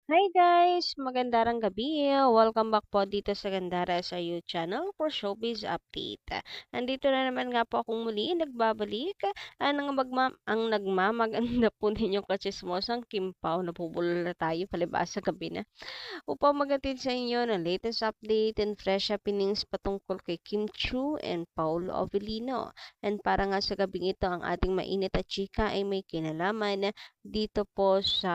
Hi guys! Magandang gabi. Welcome back po dito sa Gandara sa YouTube channel for Showbiz Update. Nandito na naman nga po akong muli nagbabalik. Ang nagmamaganda po ninyong katsismosang Kim Pao. Napubulol na tayo palibasa gabi na. Upang magatid sa inyo ng latest update and fresh happenings patungkol kay Kim Chu and Paulo Avellino. And para nga sa gabing ito ang ating mainit at chika ay may kinalaman dito po sa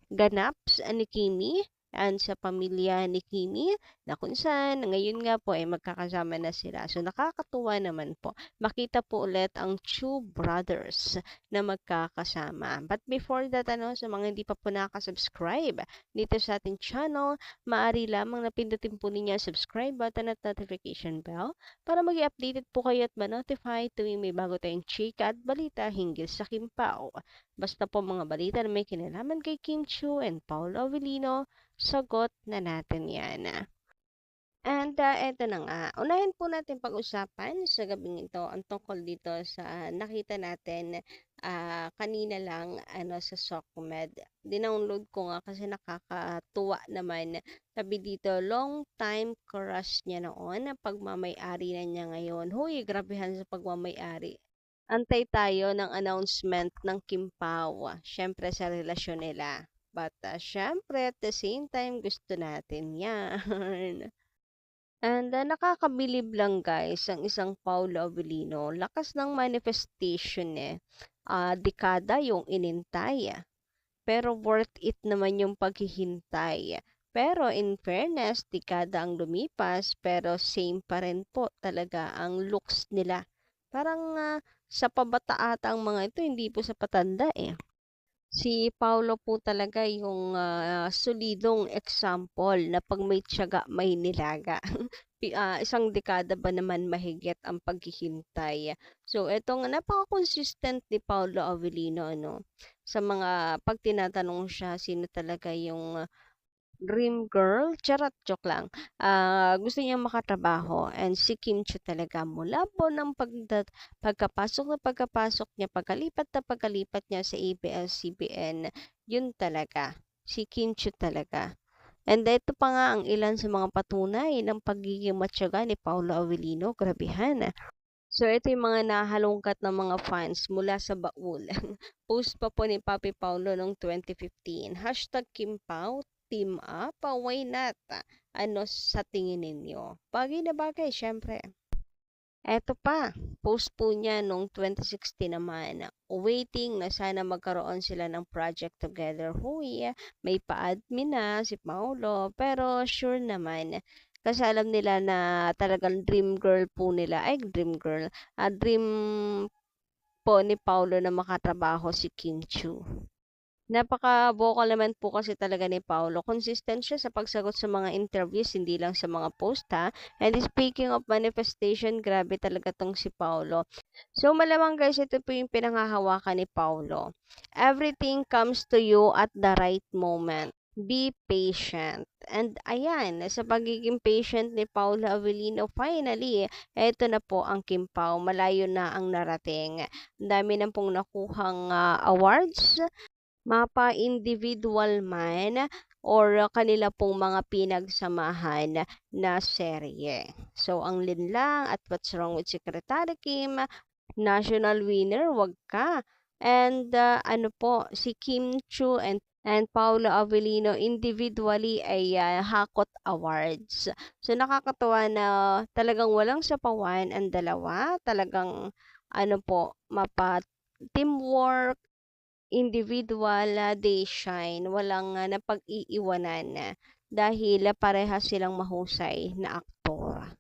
ganap ni Kimi and sa pamilya ni Kimi na kung saan ngayon nga po ay magkakasama na sila. So nakakatuwa naman po. Makita po ulit ang Chu brothers na magkakasama. But before that, sa mga hindi pa po nakasubscribe dito sa ating channel, maaari lamang na pindutin po ninyo ang subscribe button at notification bell para maging updated po kayo at ma-notify tuwing may bago tayong chika at balita hinggil sa Kim Pao. Basta po mga balita na may kinalaman kay Kim Chu and Paolo Avellino, sagot na natin yan. And eto na nga, unahin po natin pag-usapan sa gabing ito ang tungkol dito sa nakita natin kanina lang sa Socmed. Dinownload ko nga kasi nakakatuwa naman. Sabi dito, long time crush niya noon, pagmamay-ari na niya ngayon. Huy, grabehan sa pagmamay-ari. Antay tayo ng announcement ng Kim Pao, syempre sa relasyon nila. But syempre at the same time gusto natin yan. And nakakabilib lang guys ang isang Paolo Avellino. Lakas ng manifestation dekada yung inintay. Pero worth it naman yung paghihintay. Pero in fairness, dekada ang lumipas pero same pa rin po talaga ang looks nila. Parang sa pabata ata ang mga ito, hindi po sa patanda eh. Si Paulo po talaga yung solidong example na pag may tiyaga, may nilaga. Isang dekada ba naman mahigit ang paghihintay. So, etong napaka-consistent ni Paulo Avellino, sa mga pag tinatanong siya sino talaga yung dream girl, charot, joke lang. Gusto niya makatrabaho and si Kim Chiu talaga mula po ng pagkapasok niya, pagkalipat niya sa ABS-CBN, yun talaga, si Kim Chiu talaga. And ito pa nga ang ilan sa mga patunay ng pagiging matyaga ni Paolo Avellino, grabehan. So, ito yung mga nahalungkat ng mga fans mula sa baul. Post pa po ni Papi Paulo noong 2015. Hashtag Kim Pao, team up, why not? Ano sa tingin ninyo? Bagay na bagay, syempre. Eto pa, post po niya noong 2016 naman, waiting na sana magkaroon sila ng project together. Huy, may pa-admin na si Paulo, pero sure naman, kasi alam nila na talagang dream girl po nila, ay dream girl, dream po ni Paulo na makatrabaho si Kim Chu. Napaka-vocal naman po kasi talaga ni Paulo. Consistent siya sa pagsagot sa mga interviews, hindi lang sa mga post ha. And speaking of manifestation, grabe talaga tong si Paulo. So malamang guys, ito po yung pinanghahawakan ni Paulo. Everything comes to you at the right moment. Be patient. And ayan, sa pagiging patient ni Paulo Avellino, finally, eto na po ang Kim Pao. Malayo na ang narating. Ang dami na pong nakuhang awards, mapa-individual man or kanila pong mga pinagsamahan na serye. So, ang Linlang at What's Wrong with Secretary Kim, national winner, wag ka. And si Kim Chu and Paolo Avellino individually ay Hakot Awards. So, nakakatuwa na talagang walang sapawan ang dalawa. Talagang mapa teamwork, individual, they shine. Walang napag-iiwanan dahil parehas silang mahusay na aktor.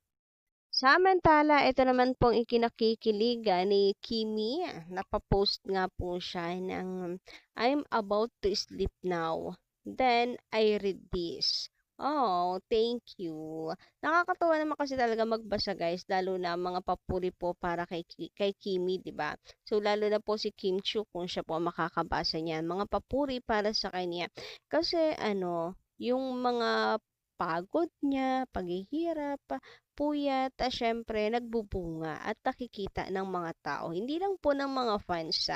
Samantala, ito naman pong ikinakikilig ni Kimi. Napapost nga po siya ng I'm about to sleep now. Then, I read this. Oh, thank you. Nakakatuwa naman kasi talaga magbasa guys, lalo na mga papuri po para kay Kimi, 'di ba? So lalo na po si Kim Chu kung siya po makakabasa niyan, mga papuri para sa kanya. Kasi yung mga pagod niya, paghihirap, puyat, syempre nagbubunga at nakikita ng mga tao. Hindi lang po ng mga fans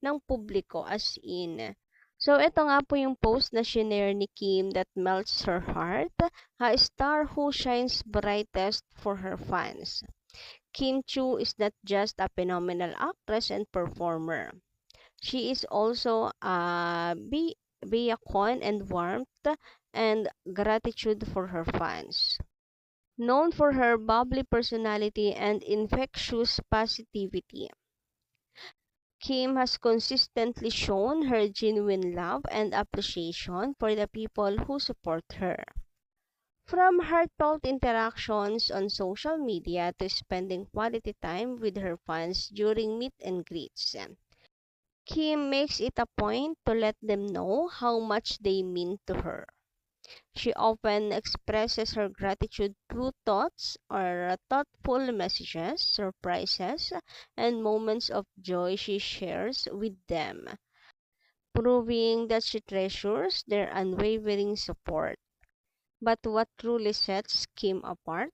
ng publiko as in. So, ito nga po yung post na shinare ni Kim that melts her heart. A star who shines brightest for her fans. Kim Chu is not just a phenomenal actress and performer. She is also a beacon and warmth and gratitude for her fans. Known for her bubbly personality and infectious positivity, Kim has consistently shown her genuine love and appreciation for the people who support her. From heartfelt interactions on social media to spending quality time with her fans during meet and greets, Kim makes it a point to let them know how much they mean to her. She often expresses her gratitude through thoughts or thoughtful messages, surprises, and moments of joy she shares with them, proving that she treasures their unwavering support. But what truly sets Kim apart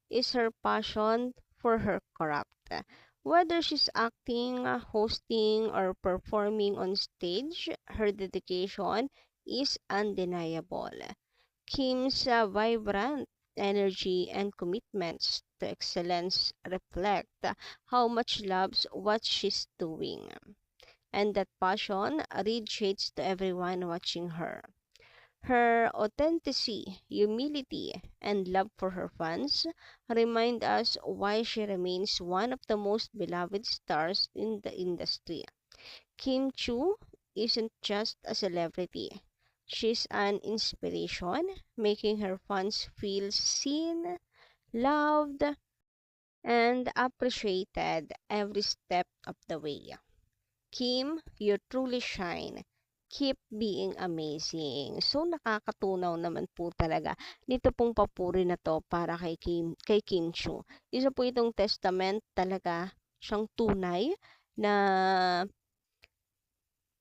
is her passion for her craft. Whether she's acting, hosting, or performing on stage, her dedication is undeniable. Kim's vibrant energy and commitments to excellence reflect how much loves what she's doing, and that passion radiates to everyone watching her. Her authenticity, humility, and love for her fans remind us why she remains one of the most beloved stars in the industry. Kim Chu isn't just a celebrity. She's an inspiration, making her fans feel seen, loved, and appreciated every step of the way. Kim, you truly shine. Keep being amazing. So, nakakatunaw naman po talaga nito pong papuri na to para kay Kim Chu. Isa po itong testament talaga siyang tunay na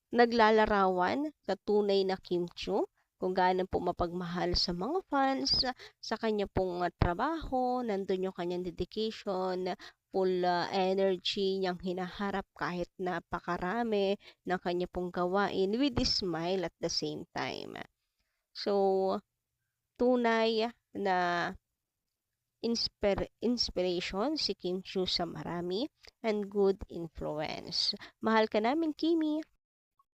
naglalarawan sa tunay na Kim Chu, kung gaano po mapagmahal sa mga fans, sa kanya pong trabaho, nandun yung kanyang dedication, full energy niyang hinaharap kahit napakarami ng kanya pong gawain with a smile at the same time. So, tunay na inspiration si Kim Chu sa marami and good influence. Mahal ka namin, Kimi!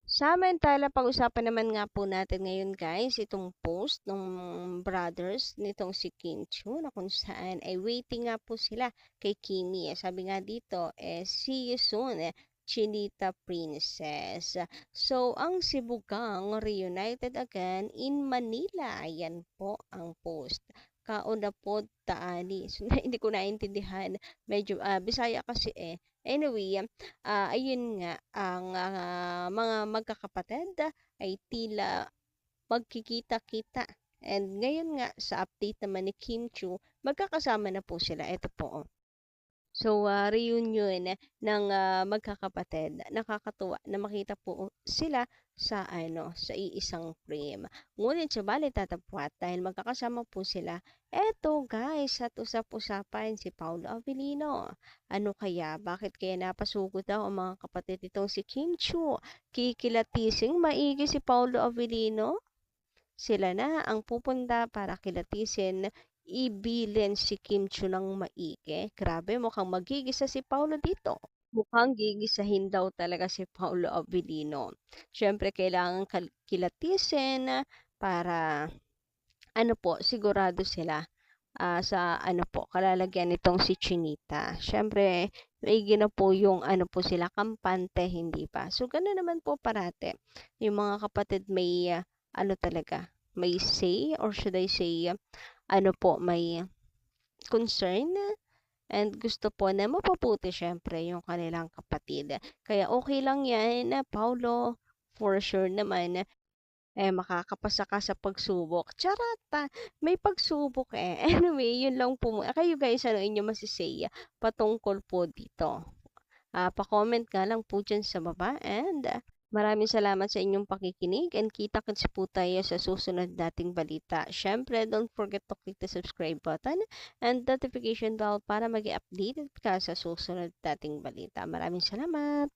Samantala, pag-usapan naman nga po natin ngayon guys, itong post ng brothers nitong si Kim Chu na kung saan ay waiting nga po sila kay Kimi. Sabi nga dito, see you soon, Chinita Princess. So, ang Sibugang reunited again in Manila. Ayan po ang post. Kauna po taani. So, hindi ko naintindihan. Medyo, Bisaya kasi eh. Anyway, ayun nga, ang mga magkakapatid ay tila magkikita-kita. And ngayon nga, sa update naman ni Kim Chu, magkakasama na po sila. Ito po. So, reunion ng magkakapatid. Nakakatuwa na makita po sila sa iisang frame. Ngunit subalit tatapwat dahil magkakasama po sila. Eto guys, at usap-usapan si Paolo Avellino. Ano kaya? Bakit kaya napasugod daw ang mga kapatid nitong si Kim Chu? Kikilatising maigi si Paolo Avellino? Sila na ang pupunta para kilatisin ibilin si Kim Chu ng maigi. Grabe, mukhang magigisa si Paolo dito. Mukhang gigisahin daw talaga si Paolo Avellino. Siyempre, kailangan kilatisin para sigurado sila sa kalalagyan nitong si Chinita. Siyempre, maigi na po yung sila, kampante, hindi pa. So, gano'n naman po parate. Yung mga kapatid may talaga, may say, or should I say, may concern and gusto po na mapabuti syempre yung kanilang kapatid. Kaya okay lang yan na Paulo, for sure naman, makakapasa ka sa pagsubok. Charata, may pagsubok eh. Anyway, yun lang po. Kayo guys, ano inyo masisay patungkol po dito? Pa-comment nga lang po dyan sa baba and maraming salamat sa inyong pakikinig and kita-kits po tayo sa susunod nating balita. Syempre, don't forget to click the subscribe button and notification bell para mag-updated ka sa susunod nating balita. Maraming salamat!